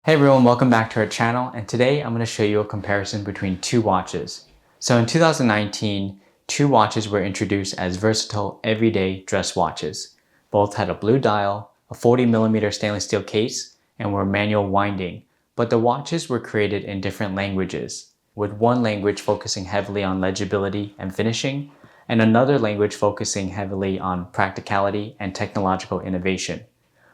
Hey everyone, welcome back to our channel, and today I'm going to show you a comparison between two watches. So in 2019, two watches were introduced as versatile everyday dress watches. Both had a blue dial, a 40mm stainless steel case, and were manual winding, but the watches were created in different languages, with one language focusing heavily on legibility and finishing, and another language focusing heavily on practicality and technological innovation.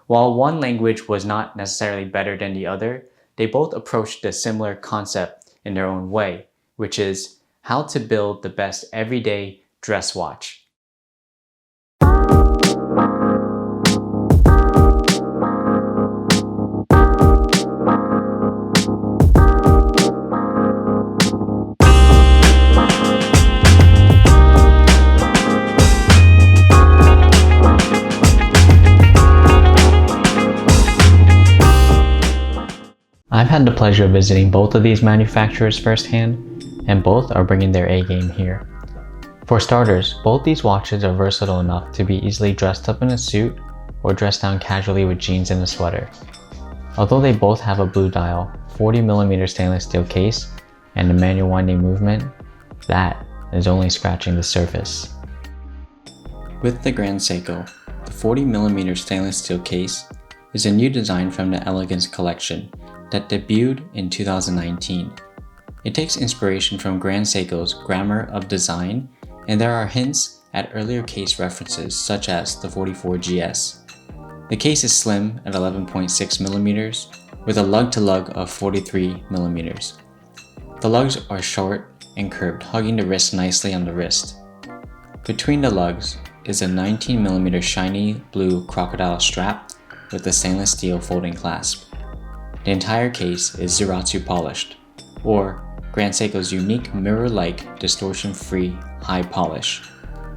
While one language was not necessarily better than the other, they both approached a similar concept in their own way, which is how to build the best everyday dress watch. I've had the pleasure of visiting both of these manufacturers firsthand, and both are bringing their A-game here. For starters, both these watches are versatile enough to be easily dressed up in a suit or dressed down casually with jeans and a sweater. Although they both have a blue dial, 40mm stainless steel case, and a manual winding movement, that is only scratching the surface. With the Grand Seiko, the 40mm stainless steel case is a new design from the Elegance collection that debuted in 2019. It takes inspiration from Grand Seiko's Grammar of Design, and there are hints at earlier case references such as the 44GS. The case is slim at 11.6mm with a lug-to-lug of 43mm. The lugs are short and curved, hugging the wrist nicely on the wrist. Between the lugs is a 19mm shiny blue crocodile strap with a stainless steel folding clasp. The entire case is Zaratsu polished, or Grand Seiko's unique mirror-like distortion-free high polish,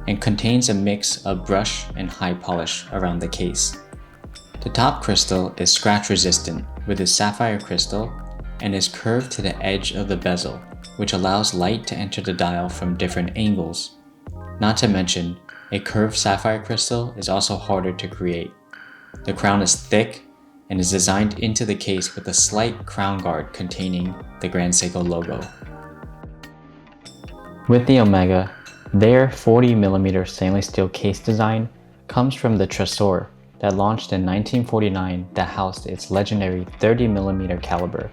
and contains a mix of brush and high polish around the case. The top crystal is scratch-resistant with its sapphire crystal and is curved to the edge of the bezel, which allows light to enter the dial from different angles. Not to mention, a curved sapphire crystal is also harder to create. The crown is thick and is designed into the case with a slight crown guard containing the Grand Seiko logo. With the Omega, their 40mm stainless steel case design comes from the Tresor that launched in 1949 that housed its legendary 30mm caliber.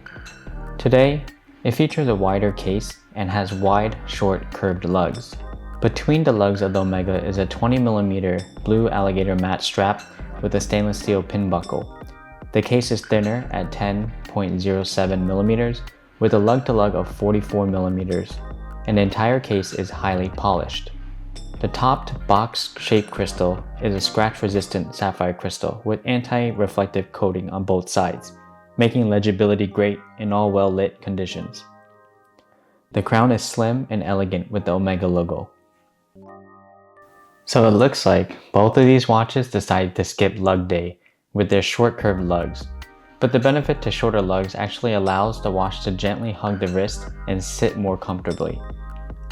Today, it features a wider case and has wide, short, curved lugs. Between the lugs of the Omega is a 20mm blue alligator matte strap with a stainless steel pin buckle. The case is thinner at 10.07mm with a lug-to-lug of 44mm, and the entire case is highly polished. The topped box-shaped crystal is a scratch-resistant sapphire crystal with anti-reflective coating on both sides, making legibility great in all well-lit conditions. The crown is slim and elegant with the Omega logo. So it looks like both of these watches decided to skip lug day with their short curved lugs, but the benefit to shorter lugs actually allows the watch to gently hug the wrist and sit more comfortably.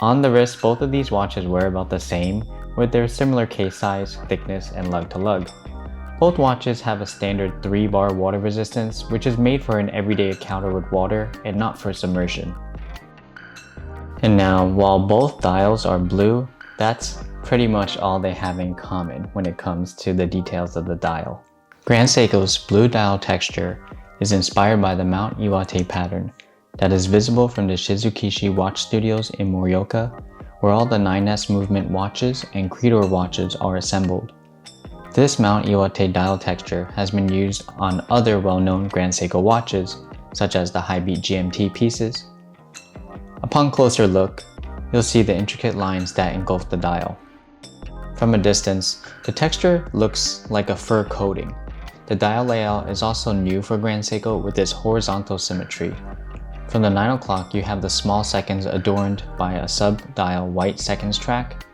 On the wrist, both of these watches wear about the same, with their similar case size, thickness, and lug to lug. Both watches have a standard 3-bar water resistance, which is made for an everyday encounter with water and not for submersion. And now, while both dials are blue, that's pretty much all they have in common when it comes to the details of the dial. Grand Seiko's blue dial texture is inspired by the Mount Iwate pattern that is visible from the Shizukishi Watch Studios in Morioka, where all the 9S movement watches and Creedor watches are assembled. This Mount Iwate dial texture has been used on other well-known Grand Seiko watches, such as the High-Beat GMT pieces. Upon closer look, you'll see the intricate lines that engulf the dial. From a distance, the texture looks like a fur coating. The dial layout is also new for Grand Seiko with its horizontal symmetry. From the 9 o'clock, you have the small seconds adorned by a sub-dial white seconds track.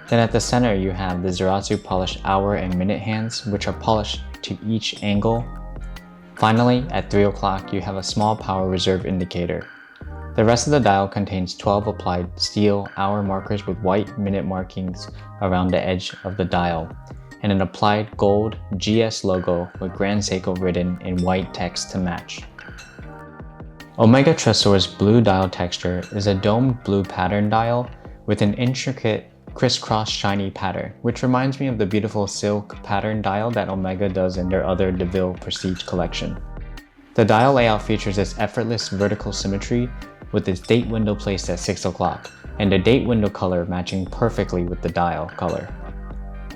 Then at the center, you have the Zaratsu polished hour and minute hands, which are polished to each angle. Finally, at 3 o'clock, you have a small power reserve indicator. The rest of the dial contains 12 applied steel hour markers with white minute markings around the edge of the dial, and an applied gold GS logo with Grand Seiko written in white text to match. Omega Tresor's blue dial texture is a domed blue pattern dial with an intricate crisscross shiny pattern, which reminds me of the beautiful silk pattern dial that Omega does in their other DeVille Prestige collection. The dial layout features this effortless vertical symmetry with its date window placed at 6 o'clock, and the date window color matching perfectly with the dial color.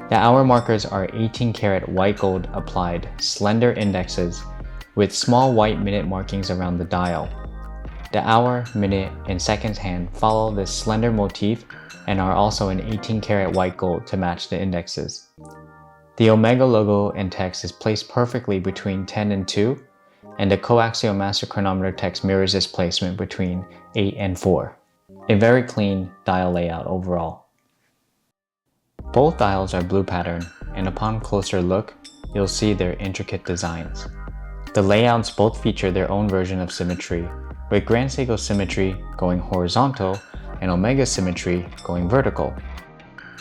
The hour markers are 18 karat white gold applied slender indexes with small white minute markings around the dial. The hour, minute, and seconds hand follow this slender motif and are also in 18 karat white gold to match the indexes. The Omega logo and text is placed perfectly between 10 and 2, and the coaxial master chronometer text mirrors this placement between 8 and 4. A very clean dial layout overall. Both dials are blue pattern, and upon closer look, you'll see their intricate designs. The layouts both feature their own version of symmetry, with Grand Seiko symmetry going horizontal and Omega symmetry going vertical.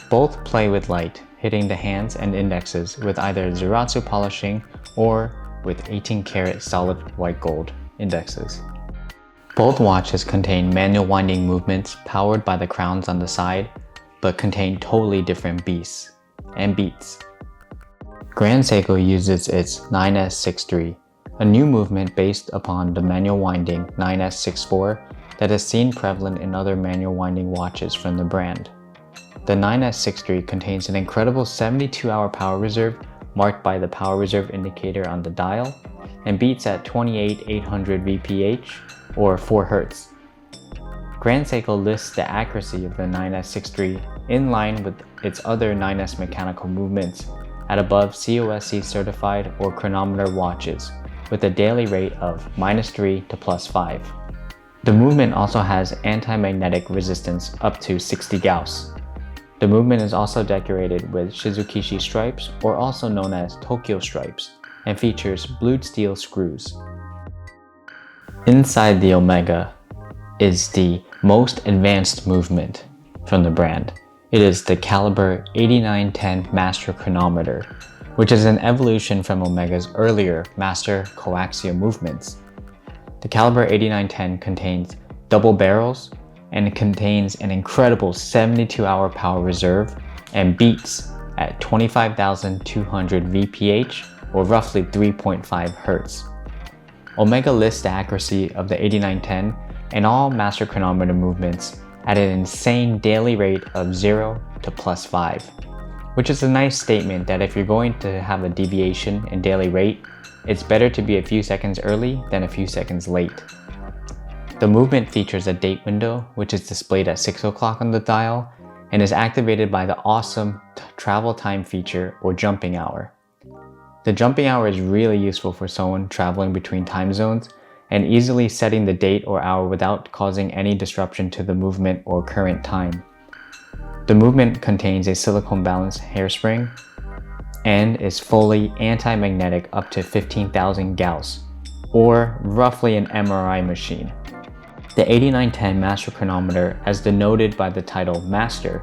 Both play with light, hitting the hands and indexes with either Zeratsu polishing or with 18 karat solid white gold indexes. Both watches contain manual winding movements powered by the crowns on the side, but contain totally different beats. Grand Seiko uses its 9S63, a new movement based upon the manual winding 9S64 that is seen prevalent in other manual winding watches from the brand. The 9S63 contains an incredible 72-hour power reserve marked by the power reserve indicator on the dial and beats at 28,800 VPH or 4 Hz. Grand Seiko lists the accuracy of the 9S63 in line with its other 9S mechanical movements at above COSC certified or chronometer watches with a daily rate of -3 to +5. The movement also has anti-magnetic resistance up to 60 Gauss. The movement is also decorated with Shizukishi stripes, or also known as Tokyo stripes, and features blued steel screws. Inside the Omega is the most advanced movement from the brand. It is the caliber 8910 Master Chronometer, which is an evolution from Omega's earlier Master coaxial movements. The caliber 8910 contains double barrels and it contains an incredible 72-hour power reserve and beats at 25,200 VPH or roughly 3.5 Hz. Omega lists the accuracy of the 8910 and all master chronometer movements at an insane daily rate of 0 to +5, which is a nice statement that if you're going to have a deviation in daily rate, it's better to be a few seconds early than a few seconds late. The movement features a date window, which is displayed at 6 o'clock on the dial and is activated by the awesome travel time feature or jumping hour. The jumping hour is really useful for someone traveling between time zones and easily setting the date or hour without causing any disruption to the movement or current time. The movement contains a silicone balanced hairspring and is fully anti-magnetic up to 15,000 Gauss, or roughly an MRI machine. The 8910 Master Chronometer, as denoted by the title Master,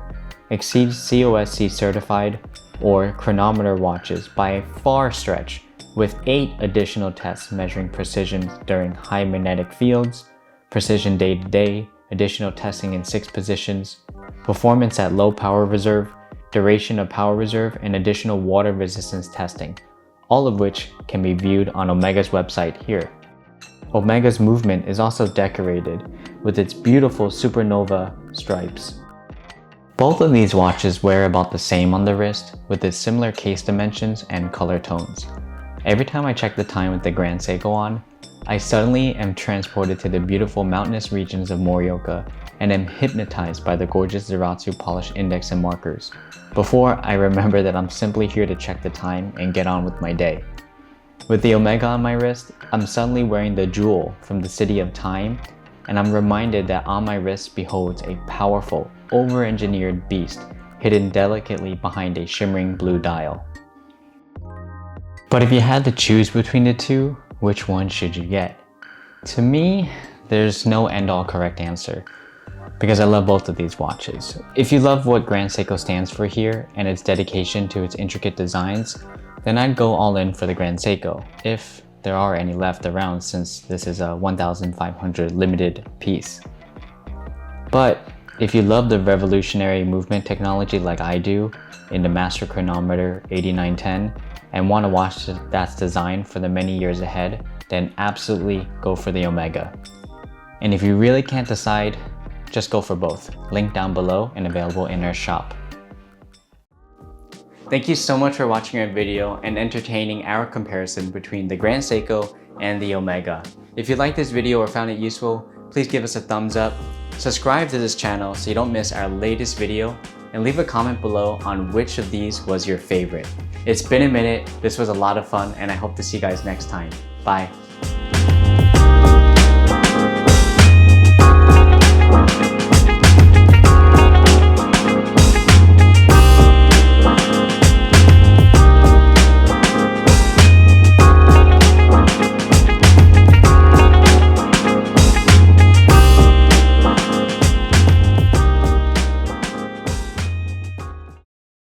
exceeds COSC certified or chronometer watches by a far stretch, with 8 additional tests measuring precision during high magnetic fields, precision day-to-day, additional testing in 6 positions, performance at low power reserve, duration of power reserve, and additional water resistance testing, all of which can be viewed on Omega's website here. Omega's movement is also decorated with its beautiful supernova stripes. Both of these watches wear about the same on the wrist, with its similar case dimensions and color tones. Every time I check the time with the Grand Seiko on, I suddenly am transported to the beautiful mountainous regions of Morioka and am hypnotized by the gorgeous Zeratsu polish index and markers, before I remember that I'm simply here to check the time and get on with my day. With the Omega on my wrist, I'm suddenly wearing the jewel from the City of Time, and I'm reminded that on my wrist beholds a powerful, over-engineered beast hidden delicately behind a shimmering blue dial. But if you had to choose between the two, which one should you get? To me, there's no end-all correct answer, because I love both of these watches. If you love what Grand Seiko stands for here and its dedication to its intricate designs, then I'd go all in for the Grand Seiko. If there are any left around, since this is a 1,500 limited piece. But if you love the revolutionary movement technology like I do in the Master Chronometer 8910 and want to watch that's designed for the many years ahead, then absolutely go for the Omega. And if you really can't decide, just go for both. Link down below and available in our shop. Thank you so much for watching our video and entertaining our comparison between the Grand Seiko and the Omega. If you liked this video or found it useful, please give us a thumbs up, subscribe to this channel so you don't miss our latest video, and leave a comment below on which of these was your favorite. It's been a minute, this was a lot of fun, and I hope to see you guys next time. Bye.